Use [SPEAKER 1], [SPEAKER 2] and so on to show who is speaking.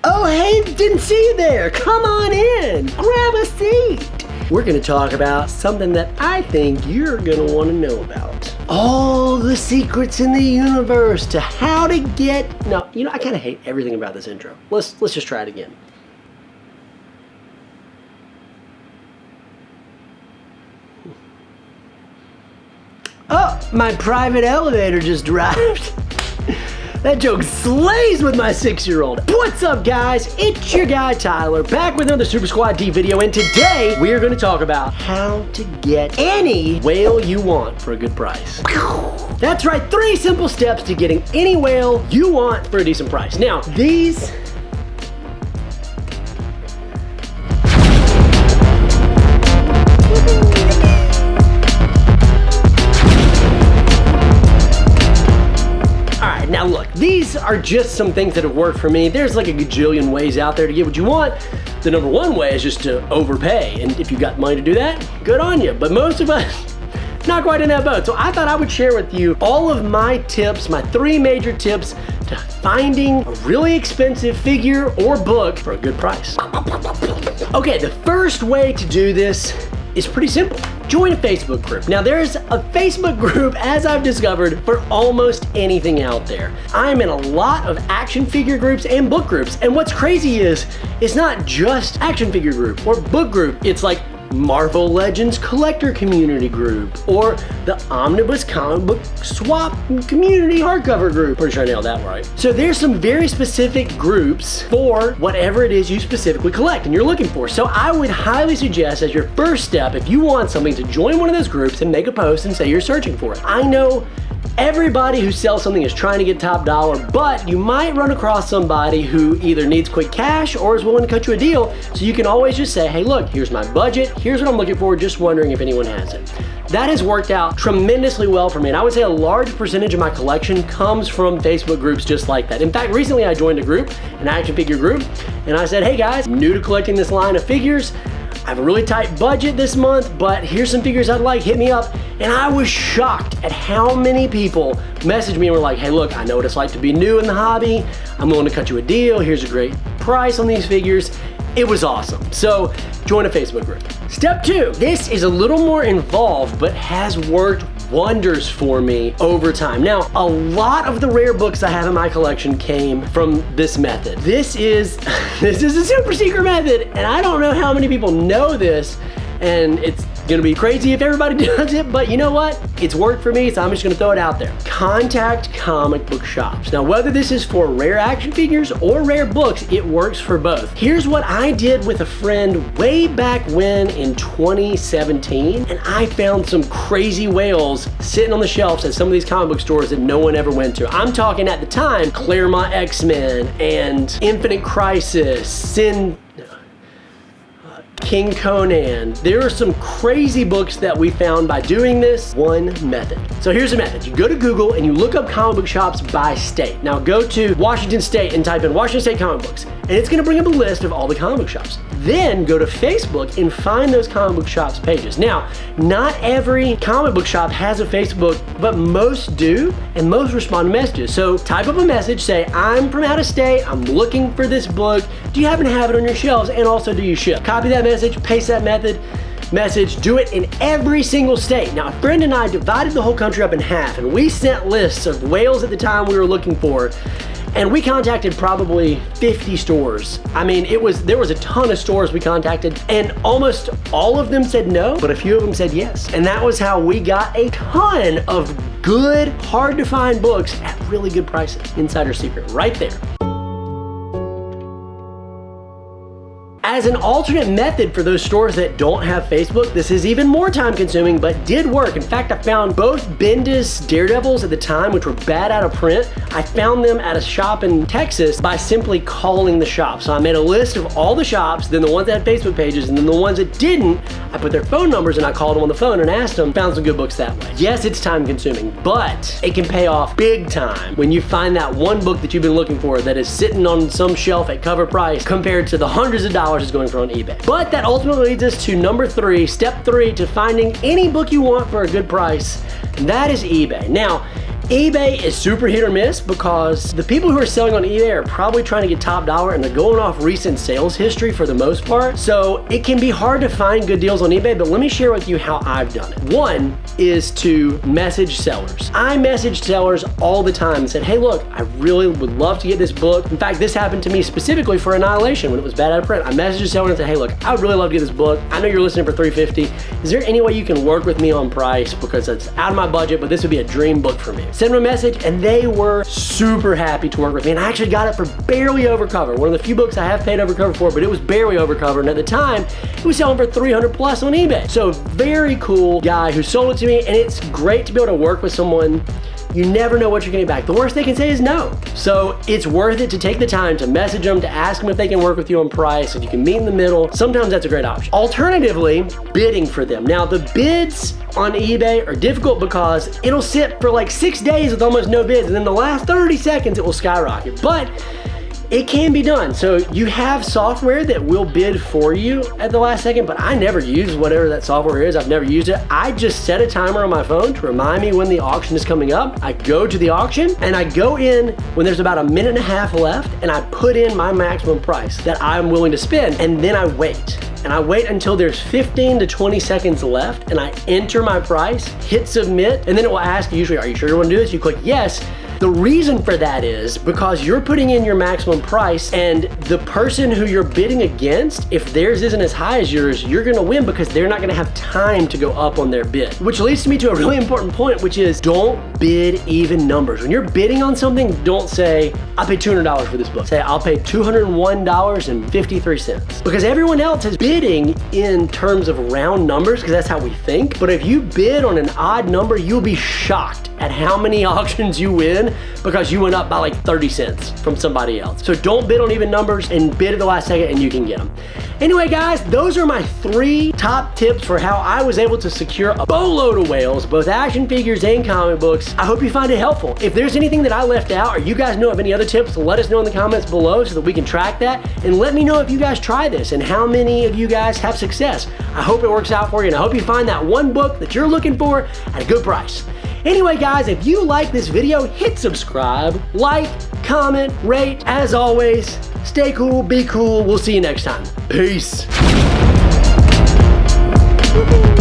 [SPEAKER 1] Oh, hey, didn't see you there. Come on in, grab a seat. We're gonna talk about something that I think you're gonna wanna know about. All the secrets in the universe to how to get, no, you know, I kinda hate everything about this intro. Let's just try it again. Oh, my private elevator just arrived. That joke slays with my 6-year-old. What's up, guys? It's your guy Tyler, back with another Super Squad D video, and today we are going to talk about how to get any whale you want for a good price. That's right, 3 simple steps to getting any whale you want for a decent price. Now, these Now look, these are just some things that have worked for me. There's like a gajillion ways out there to get what you want. The number one way is just to overpay. And if you got money to do that, good on you. But most of us, not quite in that boat. So I thought I would share with you all of my tips, my 3 major tips to finding a really expensive figure or book for a good price. Okay, the first way to do this is pretty simple. Join a Facebook group. Now there's a Facebook group, as I've discovered, for almost anything out there. I'm in a lot of action figure groups and book groups. And what's crazy is, it's not just action figure group or book group. It's like Marvel Legends collector community group or the Omnibus comic book swap community hardcover group. Pretty sure I nailed that right. So there's some very specific groups for whatever it is you specifically collect and you're looking for. So I would highly suggest as your first step, if you want something, to join one of those groups and make a post and say you're searching for it. I know everybody who sells something is trying to get top dollar, but you might run across somebody who either needs quick cash or is willing to cut you a deal. So you can always just say, hey, look, here's my budget. Here's what I'm looking for. Just wondering if anyone has it. That has worked out tremendously well for me. And I would say a large percentage of my collection comes from Facebook groups just like that. In fact, recently I joined a group, an action figure group, and I said, hey guys, I'm new to collecting this line of figures. I have a really tight budget this month, but here's some figures I'd like, hit me up. And I was shocked at how many people messaged me and were like, hey, look, I know what it's like to be new in the hobby. I'm willing to cut you a deal. Here's a great price on these figures. It was awesome. So join a Facebook group. Step 2, this is a little more involved, but has worked wonders for me over time. Now, a lot of the rare books I have in my collection came from this method. This is a super secret method, and I don't know how many people know this, and it's gonna be crazy if everybody does it, but you know what? It's worked for me, so I'm just gonna throw it out there. Contact comic book shops. Now, whether this is for rare action figures or rare books, it works for both. Here's what I did with a friend way back when in 2017, and I found some crazy whales sitting on the shelves at some of these comic book stores that no one ever went to. I'm talking at the time, Claremont X-Men and Infinite Crisis, King Conan. There are some crazy books that we found by doing this one method. So here's the method. You go to Google and you look up comic book shops by state. Now go to Washington State and type in Washington State comic books, and it's gonna bring up a list of all the comic book shops. Then go to Facebook and find those comic book shops pages. Now, not every comic book shop has a Facebook, but most do, and most respond to messages. So type up a message, say, I'm from out of state, I'm looking for this book. Do you happen to have it on your shelves? And also, do you ship? Copy that message, paste that message, do it in every single state. Now, a friend and I divided the whole country up in half, and we sent lists of whales at the time we were looking for. And we contacted probably 50 stores. I mean, there was a ton of stores we contacted, and almost all of them said no, but a few of them said yes. And that was how we got a ton of good, hard to find books at really good prices. Insider secret right there. As an alternate method for those stores that don't have Facebook, this is even more time consuming, but did work. In fact, I found both Bendis Daredevils at the time, which were bad out of print. I found them at a shop in Texas by simply calling the shop. So I made a list of all the shops, then the ones that had Facebook pages, and then the ones that didn't, I put their phone numbers and I called them on the phone and asked them, found some good books that way. Yes, it's time consuming, but it can pay off big time when you find that one book that you've been looking for that is sitting on some shelf at cover price compared to the hundreds of dollars it's going for on eBay. But that ultimately leads us to number 3, step 3 to finding any book you want for a good price, and that is eBay. Now, eBay is super hit or miss because the people who are selling on eBay are probably trying to get top dollar and they're going off recent sales history for the most part. So it can be hard to find good deals on eBay, but let me share with you how I've done it. One is to message sellers. I message sellers all the time and said, hey, look, I really would love to get this book. In fact, this happened to me specifically for Annihilation when it was bad out of print. I messaged a seller and said, hey, look, I would really love to get this book. I know you're listening for $350. Is there any way you can work with me on price because it's out of my budget, but this would be a dream book for me? Send them a message and they were super happy to work with me. And I actually got it for barely over cover. One of the few books I have paid over cover for, but it was barely over cover. And at the time, it was selling for 300 plus on eBay. So very cool guy who sold it to me, and it's great to be able to work with someone. You never know what you're getting back. The worst they can say is no. So it's worth it to take the time to message them, to ask them if they can work with you on price, if you can meet in the middle. Sometimes that's a great option. Alternatively, bidding for them. Now the bids on eBay are difficult because it'll sit for like 6 days with almost no bids, and then the last 30 seconds it will skyrocket. But it can be done. So you have software that will bid for you at the last second, but I never use whatever that software is. I've never used it. I just set a timer on my phone to remind me when the auction is coming up. I go to the auction and I go in when there's about a minute and a half left and I put in my maximum price that I'm willing to spend, and then I wait. And I wait until there's 15 to 20 seconds left and I enter my price, hit submit, and then it will ask you usually, are you sure you want to do this? You click yes. The reason for that is because you're putting in your maximum price, and the person who you're bidding against, if theirs isn't as high as yours, you're gonna win because they're not gonna have time to go up on their bid. Which leads me to a really important point, which is don't bid even numbers. When you're bidding on something, don't say, I paid $200 for this book. Say, I'll pay $201.53. Because everyone else is bidding in terms of round numbers, because that's how we think. But if you bid on an odd number, you'll be shocked at how many auctions you win because you went up by like 30 cents from somebody else. So don't bid on even numbers and bid at the last second and you can get them. Anyway, guys, those are my 3 top tips for how I was able to secure a boatload of whales, both action figures and comic books. I hope you find it helpful. If there's anything that I left out or you guys know of any other tips, let us know in the comments below so that we can track that, and let me know if you guys try this and how many of you guys have success. I hope it works out for you, and I hope you find that one book that you're looking for at a good price. Anyway, guys, if you like this video, hit subscribe, like, comment, rate. As always, stay cool, be cool. We'll see you next time. Peace. Woo-hoo.